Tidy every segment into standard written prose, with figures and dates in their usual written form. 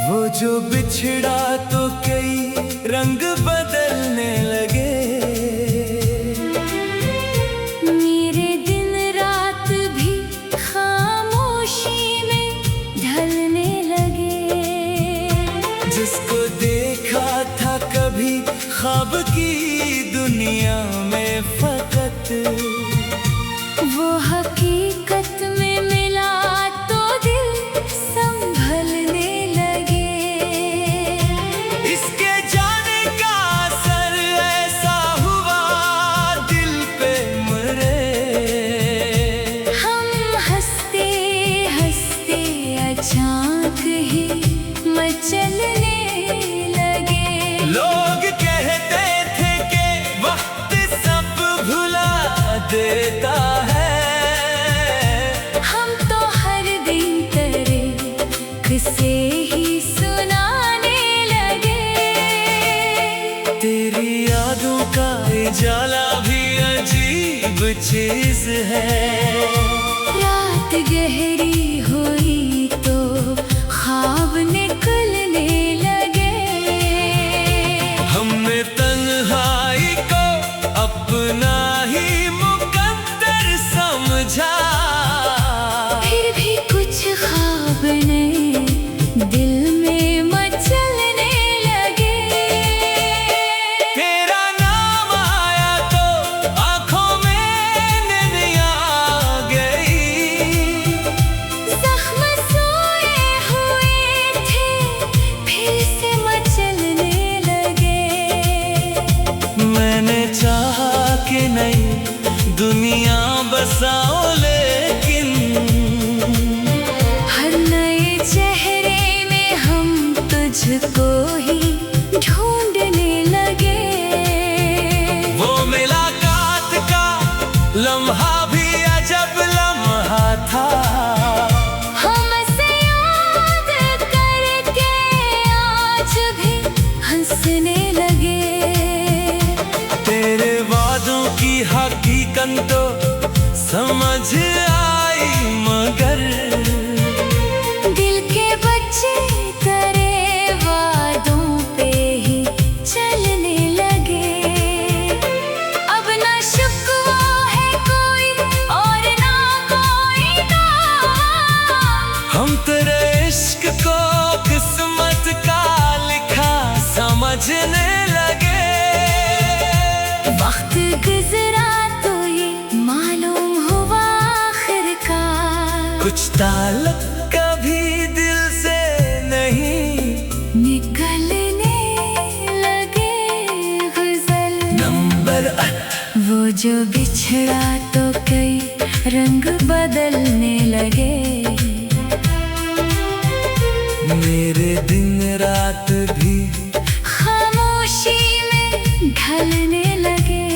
वो जो बिछड़ा तो कई रंग बदलने लगे। मेरे दिन रात भी खामोशी में ढलने लगे। जिसको देखा था कभी ख्वाब की दुनिया में फकत, वो हकीकत में मिला तो दिल संभलने लगे। इसके जाने का असर ऐसा हुआ दिल पे मरे। हम हंसते हंसते अचानक ही मचलने लगे। लोग कहते थे कि वक्त सब भुला देता है। हम तो हर दिन तेरे किस्से ही सुनाने लगे। तेरी यादों का उजाला भी अजीब चीज है। रात गहरी हुई तो ख्वाब निकलने लगे। हमने तन्हाई को अपना ही मुकद्दर समझा। फिर भी कुछ ख्वाब नए दिल में मचलने लगे। तेरा नाम आया तो आंखों में नमी आ गई। जख्म सोए हुए थे फिर से मचलने लगे। मैंने चाहा कि नई दुनिया बसाओ, लेकिन हर नए चेहरे में हम तुझको ही ढूंढने लगे। वो मुलाकात का लम्हा भी अजब लम्हा था। हमसे याद करके आज भी हंसने लगे। तेरे वादों की हकीकत तो समझ आई, मगर दिल के बच्चे तेरे वादों पे ही चलने लगे। अब ना शुक्वा है कोई और ना कोई नाम। हम तेरे इश्क को किस्मत का लिखा समझने लगे। वक्त गुजरा तो ये मालूम हुआ आखिरकार। कुछ ताल्लुक कभी दिल से नहीं निकलने लगे गुजर। नंबर वो जो बिछड़ा तो कई रंग बदलने लगे। मेरे दिन रात भी खामोशी में ढलने लगे।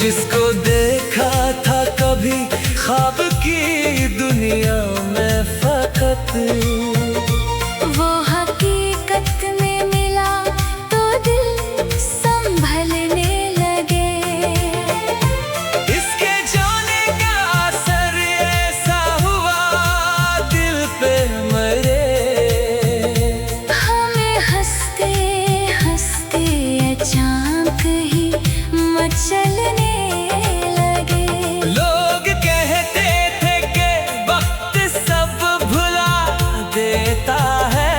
जिसको देखा था कभी ख्वाब की दुनिया में फकत, वो हकीकत में मिला तो दिल संभलने लगे। इसके जाने का असर ऐसा हुआ दिल पे मरे। हमें हंसते हंसते अचानक ही मचलने लगे। लोग कहते थे कि वक्त सब भुला देता है।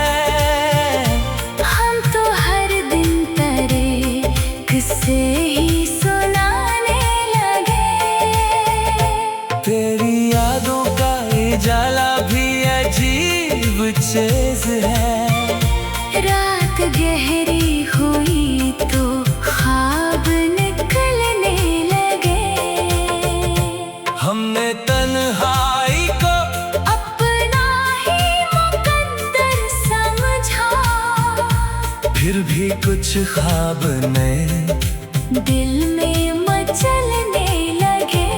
हम तो हर दिन तेरे किस्से ही सुनाने लगे। तेरी यादों का उजाला भी अजीब चीज है। रात गहरी हुई तो ख्वाब निकलने लगे। हमने तन्हाई को अपना ही मुकद्दर समझा। फिर भी कुछ ख्वाब नए दिल में मचलने लगे।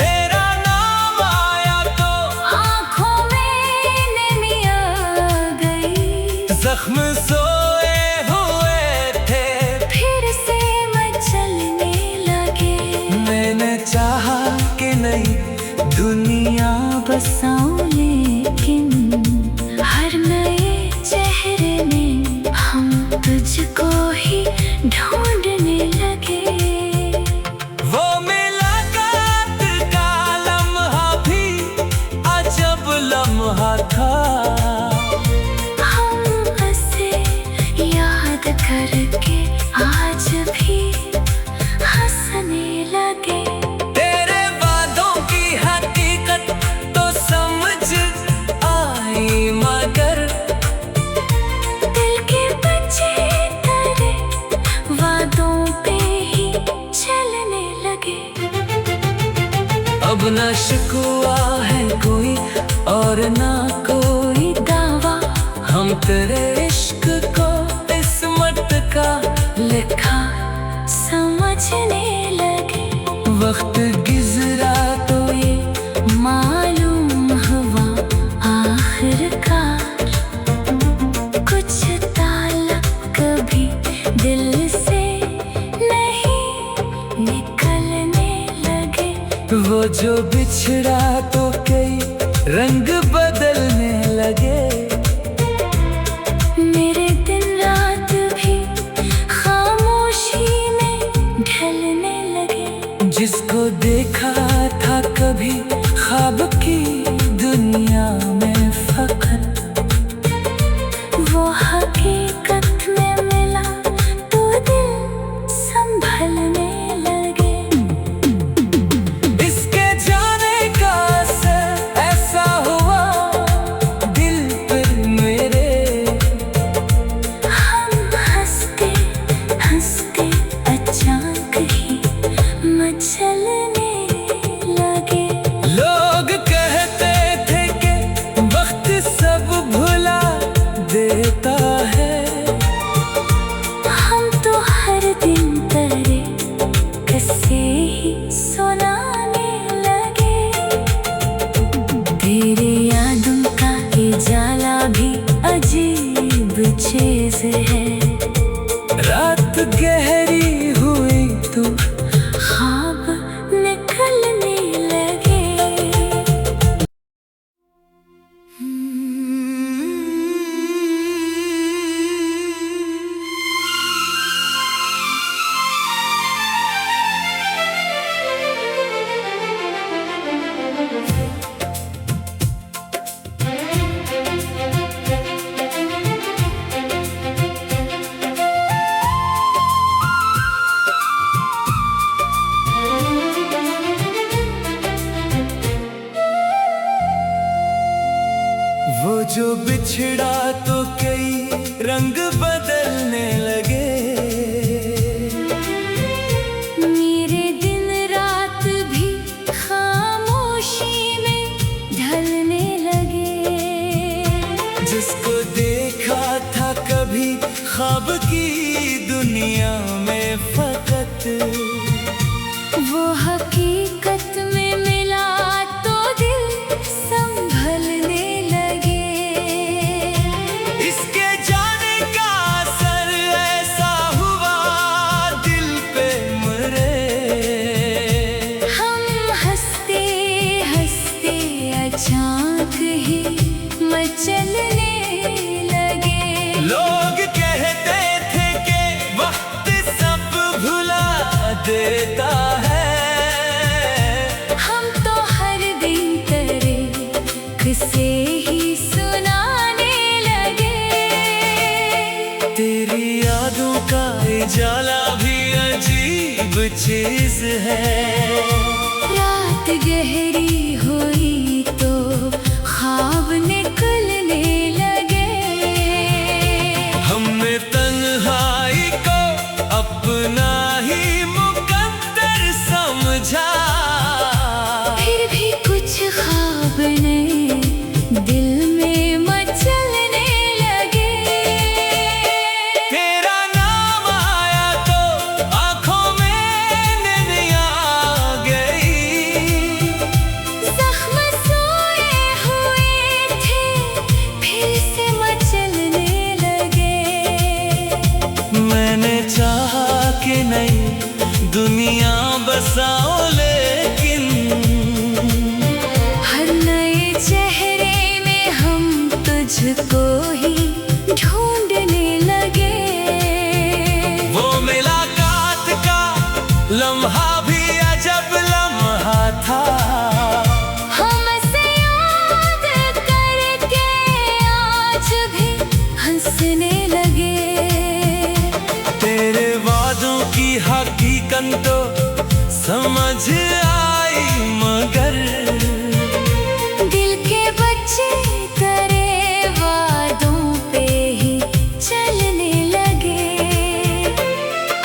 तेरा नाम आया तो आँखों में नमी आ गई। जख्म सोए हुए थे फिर से मचलने लगे। मैंने चाहा कि नई दुनिया बसाऊं लेकिन था। हम हंसे याद करके आज भी हंसने लगे। तेरे वादों की हकीकत तो समझ आई, मगर दिल के बच्चे तेरे वादों पे ही चलने लगे। अब न शिकवा है कोई और ना कोई दावा, हम तेरे इश्क को किस्मत का लिखा समझने लगे। वक्त गुजरा तो ये मालूम हुआ आखिरकार कुछ ताल्लुक कभी दिल से नहीं निकलने लगे। वो जो बिछड़ा तो कई रंग बदलने लगे। मेरे दिन रात भी खामोशी में ढलने लगे। जिसको देखा था कभी ख्वाब की दुनिया में फकत, वो हकीकत में मिला तो दिल संभलने लगे। इसके जाने का असर ऐसा हुआ दिल पर मेरे। हम हंसते हंसते अचानक ही मचलने लगे। लोग कहते थे कि वक्त सब भुला देता है। हम तो हर दिन तेरे किस्से ही सुनाने लगे। तेरे यादों का ये जाला भी अजीब चीज है। रात गहरी हुई तो ख्वाब निकलने लगे। वो जो बिछड़ा तो कई रंग बदलने लगे। मेरे दिन रात भी खामोशी में ढलने लगे। जिसको देखा था कभी ख्वाब की दुनिया में फकत, वो हकीकत में मिला तो दिल संभलने लगे। इसके जाने का असर ऐसा हुआ दिल पे मेरे। हम हंसते हंसते अचानक ही मचलने लगे। लोग कहते थे कि वक्त सब भुला देता है। हम तो हर दिन तेरे किस्से ही सुनाने लगे। तेरी यादों का जाला भी अजीब चीज है। रात गहरी हुई तो ख्वाब निकलने लगे। हमने तन्हाई को अपना ही मुकद्दर समझा। फिर भी कुछ ख्वाब नए दिल में मचलने लगे। तेरा नाम आया तो आंखों में नैनिया आ गई। जख्म सोए हुए थे फिर से मचलने लगे। मैंने चाहा कि नई दुनिया बसाओ, लेकिन हर नए चेहरे में हम तुझको ही ढूंढने लगे। वो मुलाकात का लम्हा भी अजब लम्हा था। हमसे याद करके समझ आई मगर दिल के बच्चे तेरे वादों पे ही चलने लगे।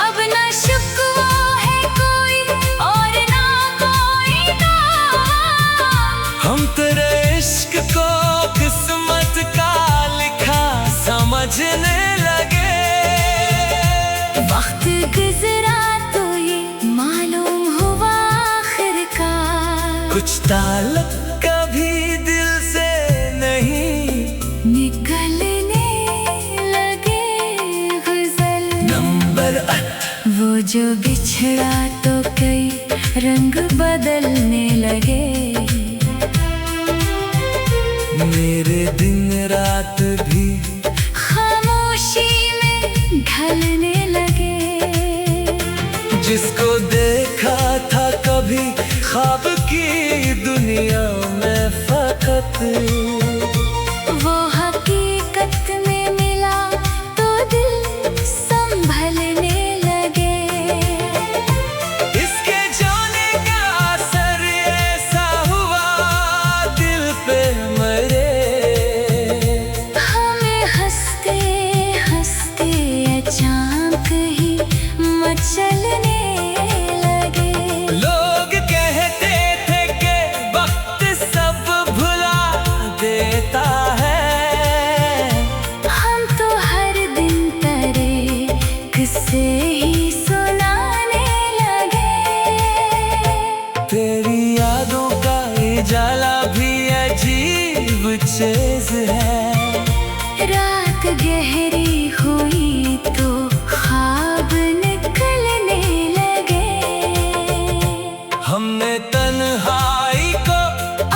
अब ना शिकवा है कोई और ना कोई दावा। हम तेरे इश्क को किस्मत का लिखा समझने लगे। वक्त गुजरा तो ये मालूम हुआ आखिरकार, कुछ ताल्लुक कभी दिल से नहीं निकलने लगे गुजर। नंबर वो जो बिछड़ा तो कई रंग बदलने लगे। मेरे दिन रात भी खामोशी में ढलने लगे। जिसको देखा था कभी ख्वाब की दुनिया में फकत, वो हकीकत में मिला तो दिल संभलने लगे। इसके जाने का असर ऐसा हुआ दिल पे मरे। हमें हंसते हंसते अचानक ही मचलने लगे। लोग कहते थे कि वक्त सब भुला देता है। हम तो हर दिन तेरे किस्से ही सुनाने लगे। तेरी यादों का उजाला भी अजीब चीज है। रात गहरी हुई तो ख्वाब निकलने लगे। हमने तन्हाई को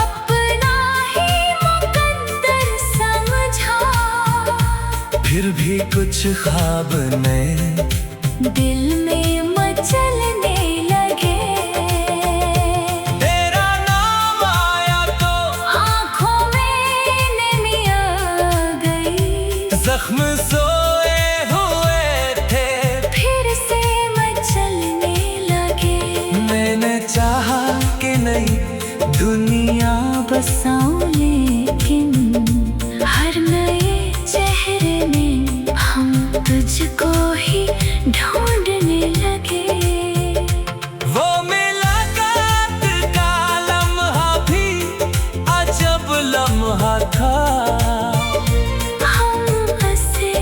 अपना ही मुकद्दर समझा, फिर भी कुछ ख्वाब नए दिल में मचलने लगे। तेरा नाम आया तो आँखों में नमी आ गई। जख्म सोए हुए थे। फिर से मचलने लगे। मैंने चाहा कि नई दुनिया बसाऊं लेकिन हर नए चेहरे में हम तुझको ही ढूंढने लगे। वो मुलाकात का लम्हा भी अजब लम्हा था। हम उसे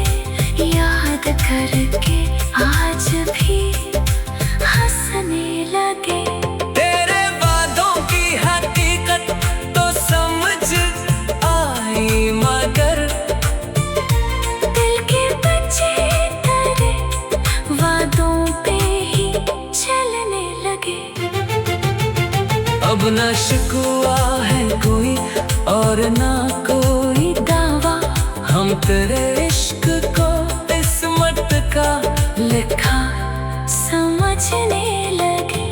याद करके आज भी हंसने लगे। तेरे वादों की हकीकत तो समझ आई मगर दिल के बच्चे तेरे वादों पे ही चलने लगे। अब न शिकवा है कोई और ना कोई दावा। हम तेरे इश्क को किस्मत का लिखा समझने लगे।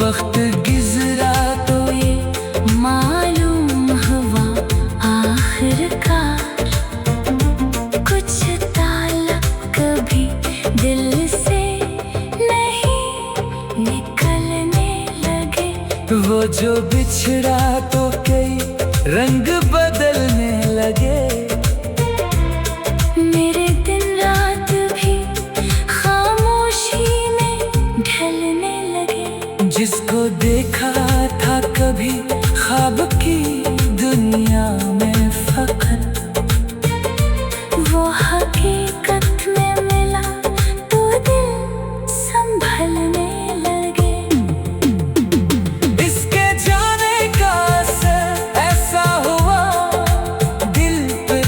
वक्त गुजरा तो ये मालूम हुआ आखिरकार, कुछ ताल्लुक कभी दिल से नहीं निकलने लगे। वो जो बिछड़ा तो कई रंग बदलने लगे। मेरे दिन रात भी खामोशी में ढलने लगे। जिसको देखा था कभी ख्वाब की दुनिया में फकत, वो हकीकत में मिला तो दिल संभलने लगे। इसके जाने का असर ऐसा हुआ दिल पे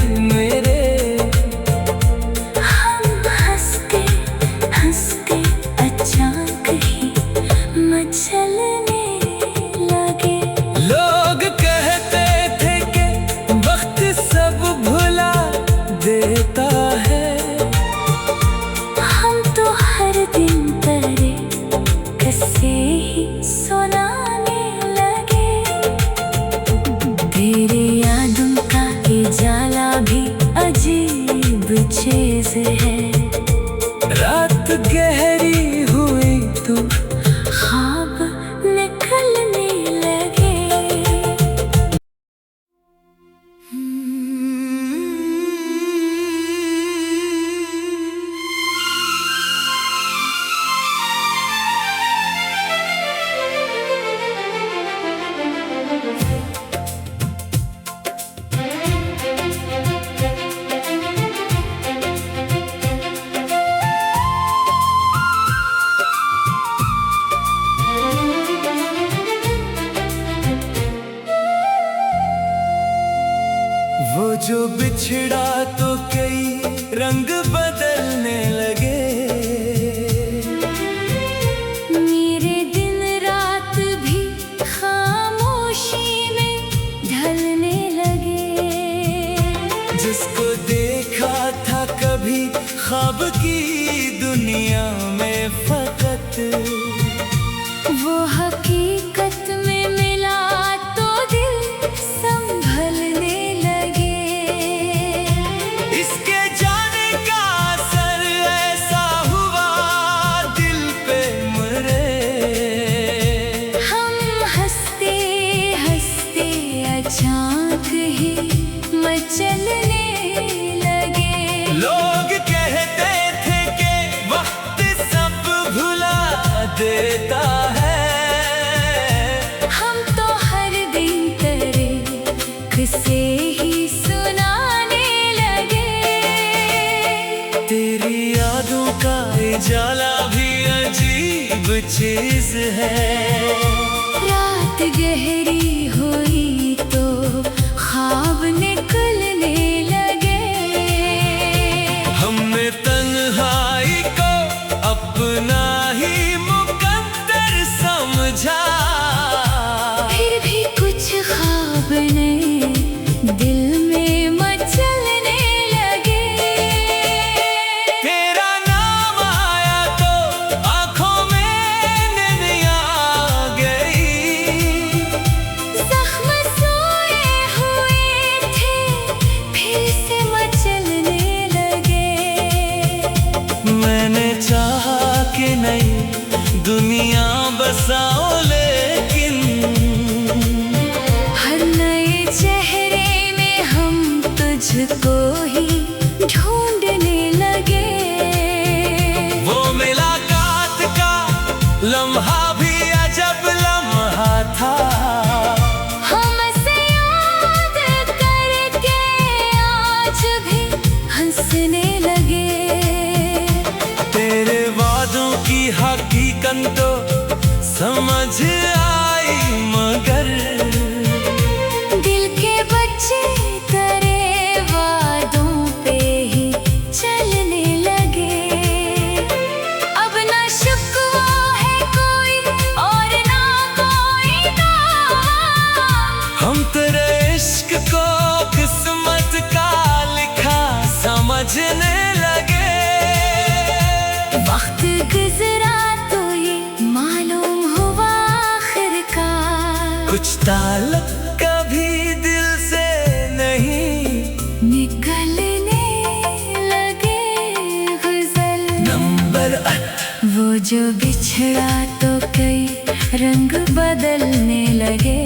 वो जो बिछड़ा तो कई रंग बदलने लगे। मेरे दिन रात भी खामोशी में ढलने लगे। जिसको देखा था कभी ख्वाब की दुनिया में फकत, वो हकीकत में मिला तो दिल संभलने लगे। इसके जाने का असर ऐसा हुआ दिल पे मरे। हम हंसते हंसते अचानक ही मचलने लगे। लोग कहते थे कि वक्त सब भुला देता है। हम तो हर दिन तेरे किस्से ही सुनाने लगे। तेरी यादों का उजाला भी अजीब चीज है। रात गहरी हुई तो ख्वाब निकलने लगे। हमने तन्हाई को अपना ही मुकद्दर समझा। फिर भी कुछ ख्वाब नए दिल में मचलने लगे। तेरा नाम आया तो आंखों में नदियां आ गई। जख्म सोए हुए थे फिर से मचलने लगे। मैंने चाहा कि नई दुनिया बसाओ, लेकिन हर नए चेहरे में हम तुझको ही ढूंढने लगे। वो मुलाकात का लम्हा भी अजब लम्हा था। हमसे याद करके आज भी हंसने लगे। तेरे वादों की हकीकत तो समझ आई, मगर दिल के बच्चे तेरे वादों पे ही चलने लगे। अब ना शुक्वा है कोई और ना कोई दावा। हम तेरे इश्क को किस्मत का लिखा समझने लगे। वक्त गुजरा तो ये मालूम हुआ आखिरकार। कुछ ताल्लुक कभी दिल से नहीं निकलने लगे गुजल। नंबर वो जो बिछड़ा तो कई रंग बदलने लगे।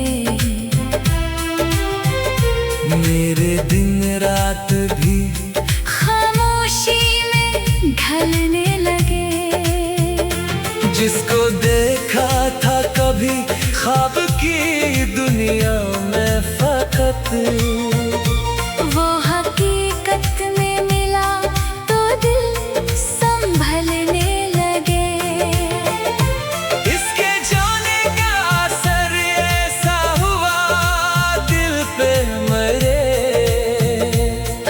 मेरे दिन रात भी खामोशी में ढलने लगे। जिसको देखा था कभी ख्वाब की दुनिया में फकत, वो हकीकत में मिला तो दिल संभलने लगे। इसके जाने का असर ऐसा हुआ दिल पे मरे।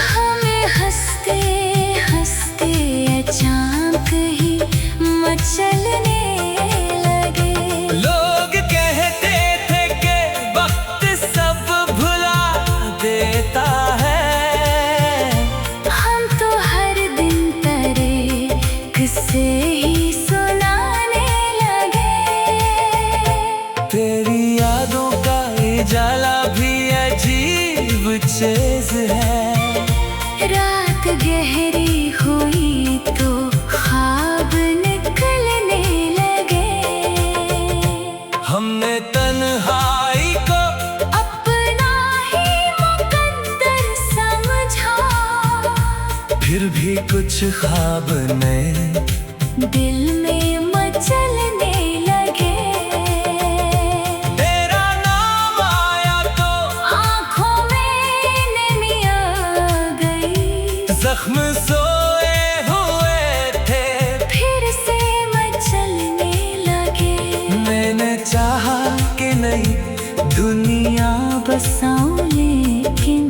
हमें हंसते हंसते अचानक ही मचलने लगे। लोग कहते थे कि वक्त सब भुला देता है। हम तो हर दिन तेरे किस्से ही सुनाने लगे। तेरी यादों का उजाला भी अजीब चीज है। रात गहरी हुई तो ख्वाब निकलने लगे। हमने तन्हाई को अपना ही मुकद्दर समझा। फिर भी कुछ ख्वाब नए दिल में मचलने लगे। तेरा नाम आया तो आँखों में नमी आ गई। जख्म सोए हुए थे फिर से मचलने लगे। मैंने चाहा कि नई दुनिया बसाऊं लेकिन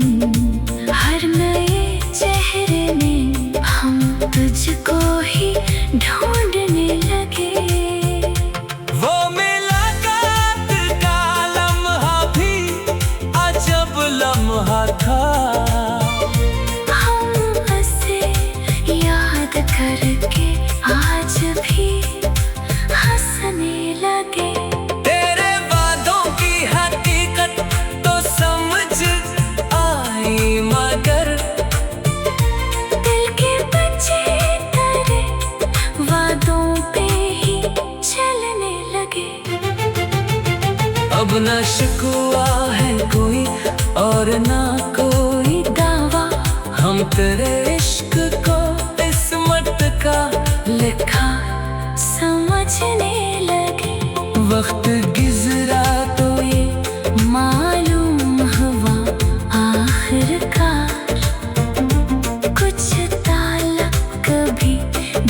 था। हम हंसे याद करके आज भी हंसने लगे। तेरे वादों की हकीकत तो समझ आई, मगर दिल के बच्चे तेरे वादों पे ही चलने लगे। अब न शिकवा है कोई और ना कोई दावा, हम तेरे इश्क को किस्मत का लिखा समझने लगे। वक्त गुजरा तो ये मालूम हुआ आखिरकार कुछ ताल्लुक कभी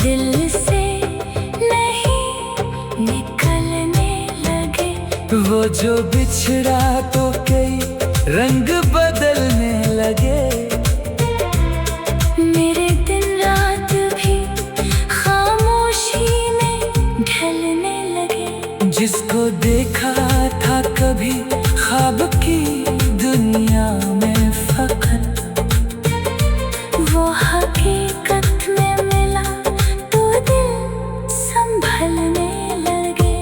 दिल से नहीं निकलने लगे। वो जो बिछड़ा तो कई रंग बदलने लगे। मेरे दिन रात भी खामोशी में ढलने लगे। जिसको देखा था कभी ख्वाब की दुनिया में फकत, वो हकीकत में मिला तो दिल संभलने लगे।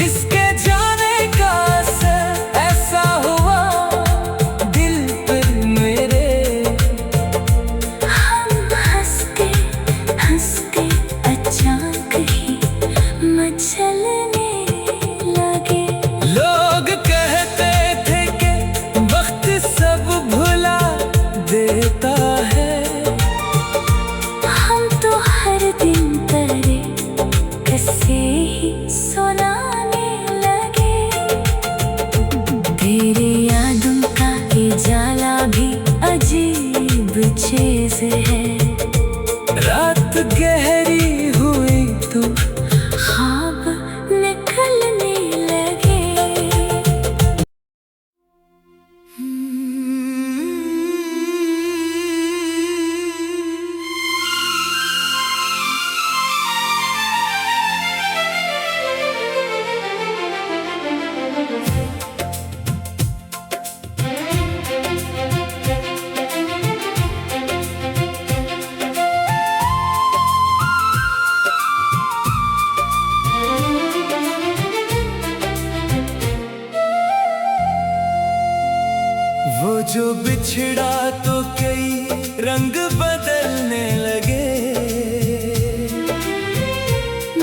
इसके जाने का असर ऐसा हुआ दिल पर मेरे। हम हंसते हंसते अचानक ही मचलने लगे। लोग कहते थे कि वक्त सब भुला देता है। हम तो हर दिन तेरे किस्से ही सुनाने लगे। तेरे यादों का ये जाला भी अजीब चीज है। रात गहरी हुई तो ख्वाब निकलने लगे। वो जो बिछड़ा तो कई रंग बदलने लगे।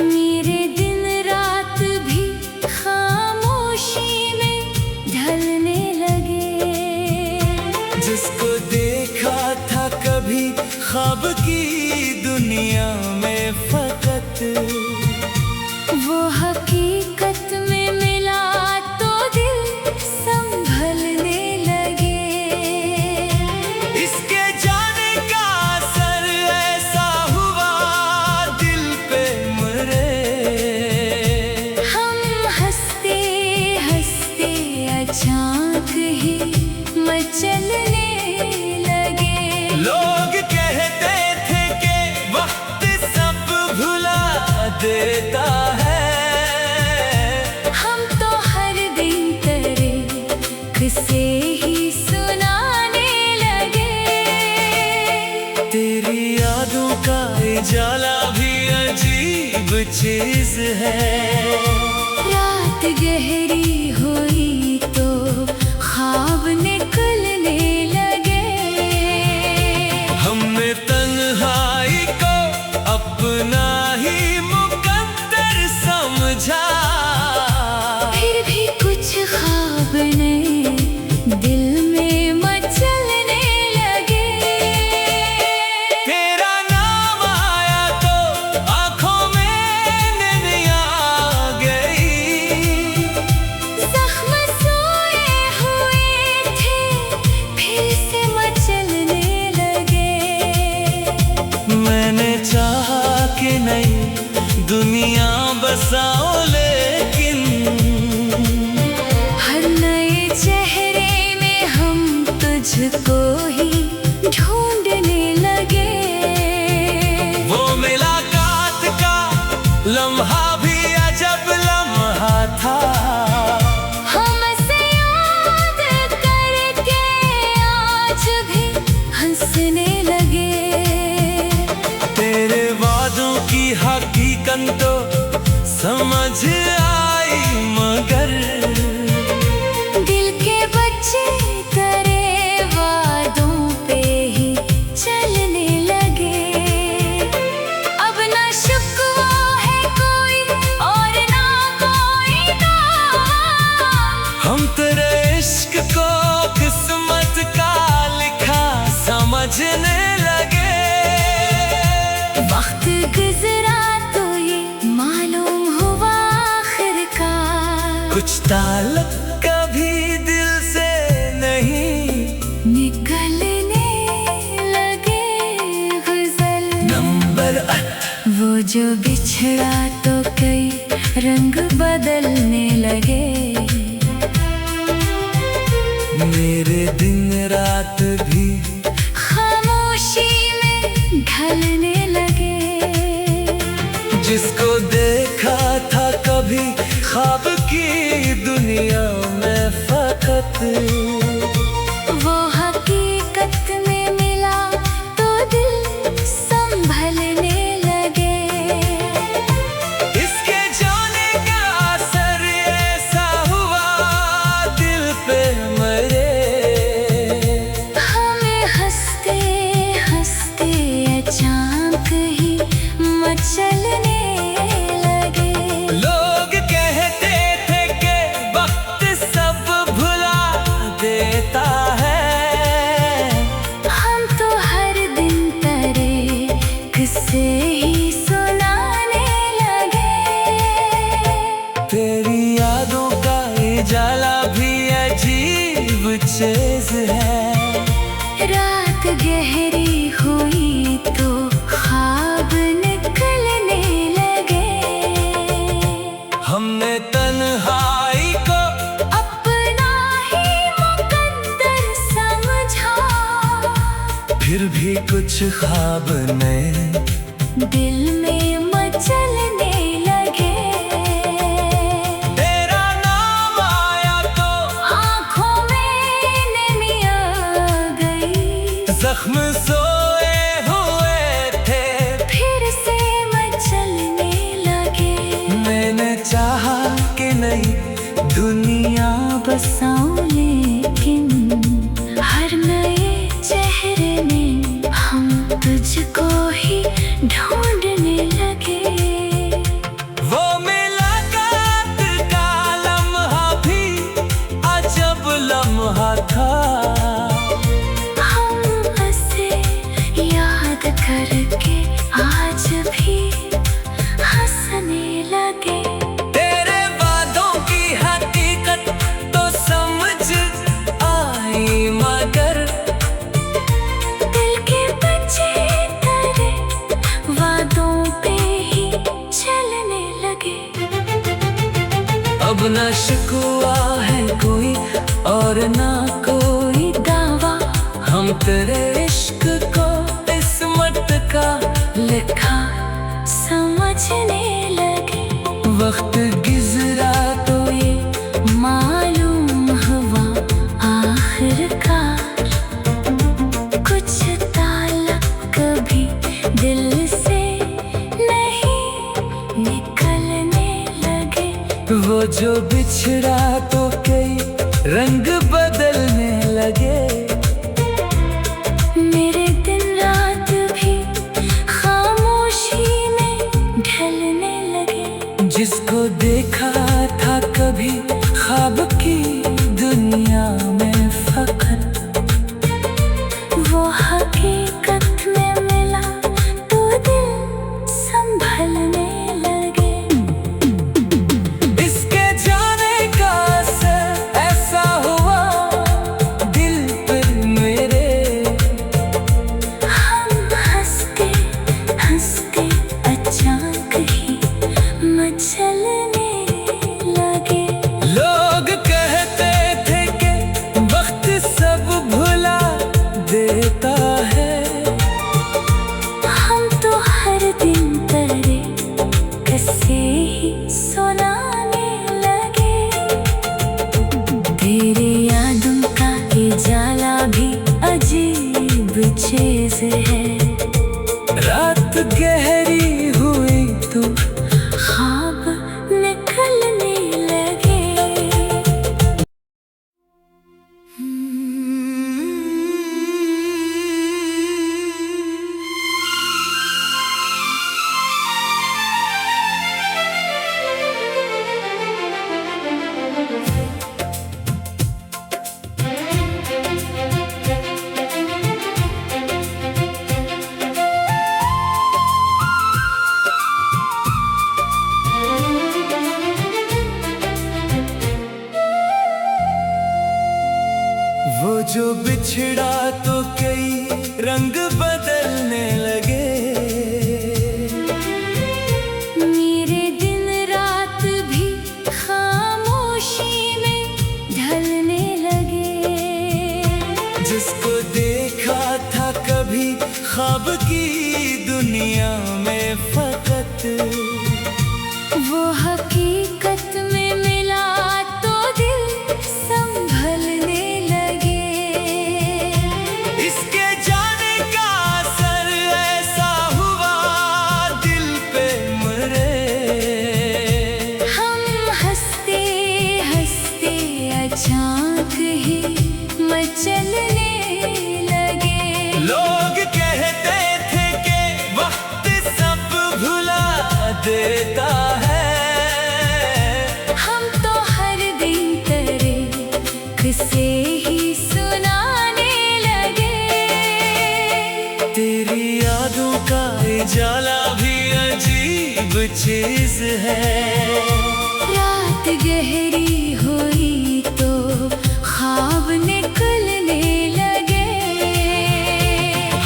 मेरे दिन रात भी खामोशी में ढलने लगे। जिसको देखा था कभी ख्वाब की दुनिया में फकत, वो हकीकत में मिला तो दिल संभलने लगे। इसके जाने का असर ऐसा हुआ दिल पे मेरे। हम हंसते हंसते अचानक ही मचलने लगे। लोग कहते थे कि वक्त सब भुला देता है। हम तो हर दिन तेरे किस्से ही सुनाने लगे। तेरी यादों का जाला भी अजीब चीज है। रात गहरी हुई तो ख्वाब निकलने लगे। हमने तन्हाई को अपना ही मुकद्दर समझा। फिर भी कुछ ख्वाब नए दिल में मचलने लगे। तेरा नाम आया तो आंखों में नैन आ गई। जख्म सोए हुए थे फिर से मचलने लगे। मैंने चाहा कि नई दुनिया बसाओ, लेकिन हर नए चेहरे में हम तुझको ही ढूंढने लगे। वो मुलाकात का लम्हा भी अजब लम्हा था। हमसे याद करके समझ आई मगर दिल के बच्चे तेरे वादों पे ही चलने लगे। अब ना शिकवा है कोई और ना कोई दावा। हम तेरे इश्क को किस्मत का लिखा समझने लगे। वक्त गुजरा तो ये मालूम हुआ आखिरकार, कुछ ताल्लुक कभी दिल से नहीं निकलने लगे गुजर। नंबर वो जो बिछड़ा तो कई रंग बदलने लगे। मेरे दिन रात भी खामोशी में ढलने लगे। जिसको देखा था कभी ख्वाब की दुनिया में फकत, वो हकीकत में मिला तो दिल संभलने लगे। इसके जाने का असर ऐसा हुआ दिल पे मरे। हमें हंसते हंसते अचानक ही मचलने लगे। लोग कहते थे कि वक्त सब भुला देता है। हम तो हर दिन तेरे किस्से ही सुनाने लगे। तेरी यादों का उजाला भी अजीब चीज है। रात गहरी हुई तो ख्वाब निकलने लगे। हमने तन्हाई को अपना ही मुकद्दर समझा, फिर भी कुछ ख्वाब नए दिल में मचलने लगे। तेरा नाम आया तो आँखों में नमी आ गई। जख्म सोए हुए थे। फिर से मचलने लगे। मैंने चाहा कि नई दुनिया बसाऊं लेकिन हर नए चेहरे में हम तुझको ही ढूंढने लगे। वो मुलाकात का लम्हा भी अजब लम्हा था। हम हंसे याद करके आज भी हंसने लगे। तेरे वादों की हकीकत तो समझ आई मगर दिल के बच्चे तेरे वादों पे ही चलने लगे। अब ना शिकवा है कोई और ना कोई दावा। हम तेरे इश्क को किस्मत का लिखा समझने लगे। वक्त गुजरा तो ये मालूम हुआ आखिरकार, कुछ ताल्लुक कभी दिल से नहीं निकलने लगे। वो जो बिछड़ा तो कई रंग बदलने लगे। मेरे दिन रात भी खामोशी में ढलने लगे। जिसको देखा था कभी ख्वाब की दुनिया में फकत, वो हकीकत में मिला तो दिल संभलने लगे। इसके जाने का असर ऐसा हुआ दिल पर मेरे। हम हंसते हंसते अचानक ही मचलने लगे। लोग कहते थे कि वक्त सब भुला देता है। हम तो हर दिन तेरे किस्से ही सुनाने लगे। तेरे यादों का उजाला भी अजीब चीज है। रात गहरी हुई तो ख्वाब जो बिछड़ा तो कई रंग बदलने लगे। मेरे दिन रात भी खामोशी में ढलने लगे। जिसको देखा था कभी ख्वाब की दुनिया में फकत, वो हकीकत में मिला तो दिल संभलने लगे। इसके जाने का असर ऐसा हुआ दिल पे मरे। हम हंसते हंसते अचानक ही मचलने लगे। लोग कहते थे कि वक्त सब भुला देता है। हम तो हर दिन तरह से ही सुनाने लगे। तेरी यादों का उजाला भी अजीब चीज है। रात गहरी हुई तो ख्वाब निकलने लगे।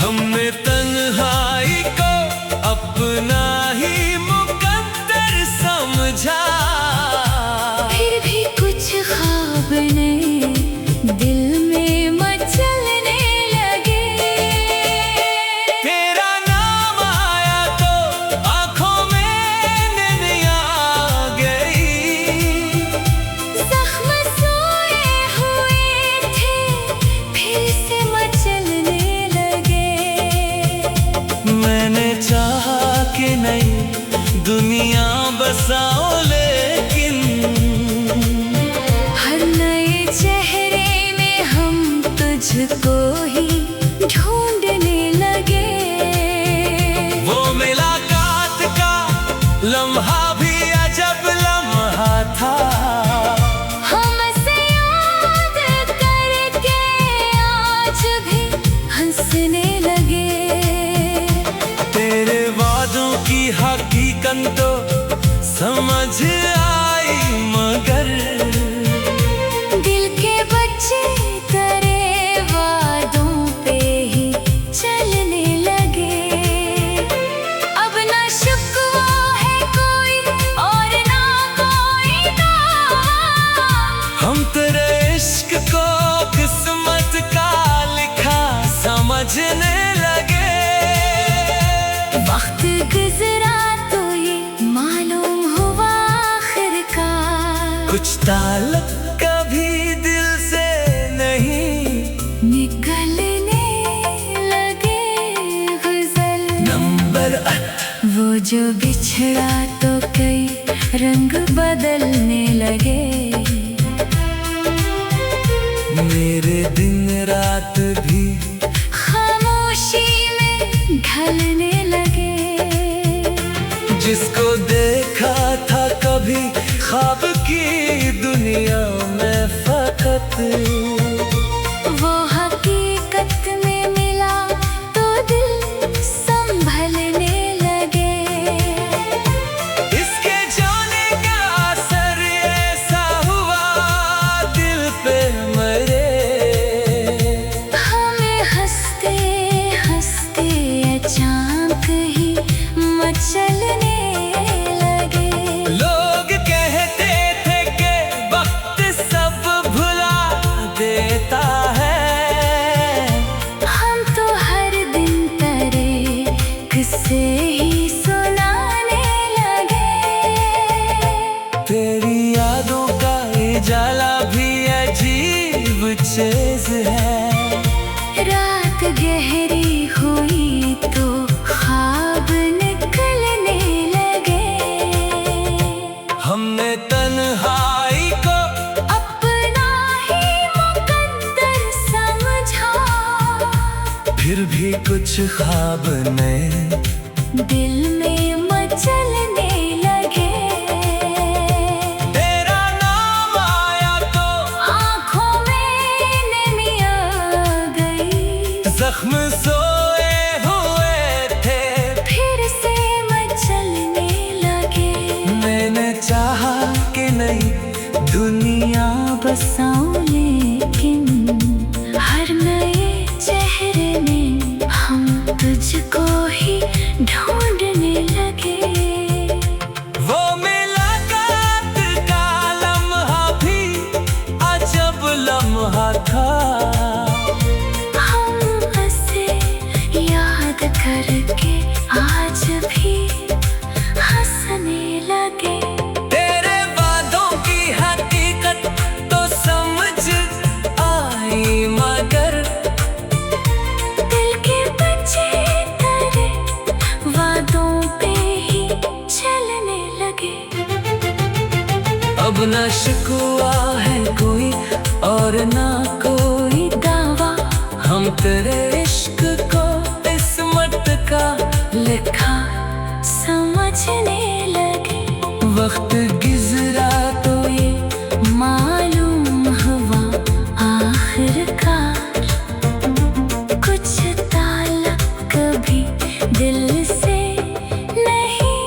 हमने तन्हाई को अपना ही मुकद्दर समझा। फिर भी कुछ ख्वाब नए दिल में मचलने लगे। तेरा नाम आया तो आंखों में नैनिया आ गई। जख्म सोए हुए थे फिर से मचलने लगे। मैंने चाहा कि नई दुनिया बसाओ, लेकिन हर नए चेहरे में हम तुझको ही ढूंढने लगे। वो मुलाकात का लम्हा भी अजब लम्हा था। हमसे याद करके आज भी हंसने लगे। तेरे वादों की हकीकत तो समझ आई, मगर दिल के बच्चे तेरे वादों पे ही चलने लगे। अब ना शुक्वा है कोई और ना कोई दावा। हम तेरे इश्क को किस्मत का लिखा समझने लगे। वक्त गुजरा तो ये मालूम हुआ आखिरकार। कुछ ताल्लुक कभी दिल से नहीं निकलने लगे गुजर। नंबर वो जो बिछड़ा तो कई रंग बदलने लगे। मेरे दिन रात भी खामोशी में ढलने लगे। जिसको देखा था कभी ख्वाब की दुनिया में फकत, वो हकीकत में मिला तो दिल संभलने लगे। इसके जाने का असर ऐसा हुआ दिल पे मरे। हमें हंसते हंसते अचानक ही मचलने लगे। लोग कहते थे कि वक्त सब भुला देता है। हम तो हर दिन तरह से ही सुनाने लगे। तेरी यादों का उजाला भी अजीब चीज है। रात गहरी हुई तो ख्वाब निकलने लगे। हमने तन्हाई को अपना ही मुकद्दर समझा। फिर भी कुछ ख्वाब नए दिल में मचलने लगे। तेरा नाम आया तो आँखों में नमी आ गई। जख्म सोए हुए थे फिर से मचलने लगे। मैंने चाहा कि नई दुनिया बसाऊं लेकिन हर तुझको ही ढूंढने लगे। वो मुलाकात का लम्हा भी अजब लम्हा था। हम उसे याद करके आज भी हंसने लगे। तेरे वादों की हकीकत तो समझ आई, मगर दिल के बच्चे तेरे वादों पे ही चलने लगे। अब न शिकवा है कोई और ना कोई दावा, हम तेरे इश्क को किस्मत का लिखा समझने लगे। वक्त गुजरा तो ये मालूम हुआ आखिरकार कुछ ताल्लुक कभी दिल से नहीं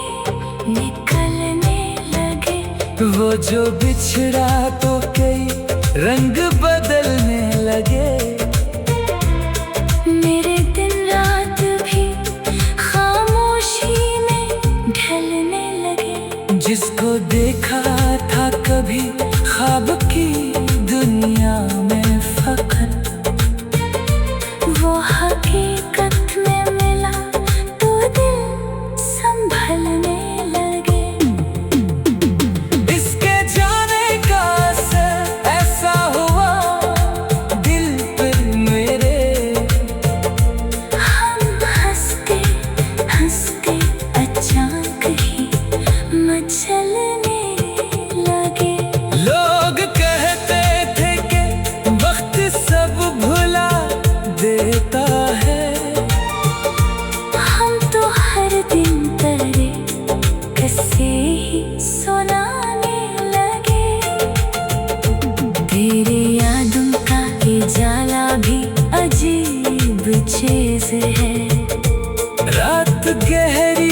निकलने लगे। वो जो बिछड़ा तो कई रंग बदलने लगे। मेरे दिन रात भी खामोशी में ढलने लगे। जिसको देखा था कभी ख्वाब की दुनिया में फकत, वो हकीकत में मिला तो दिल संभलने लगे। इसके जाने का असर ऐसा हुआ दिल पर मेरे। हम हंसते हंसते अचानक ही मचलने लगे। लोग कहते थे कि वक्त सब भुला देता है। हम तो हर दिन तेरे किस्से ही सुनाने लगे। तेरे यादों का ये जाला भी अजीब चीज है। रात गहरी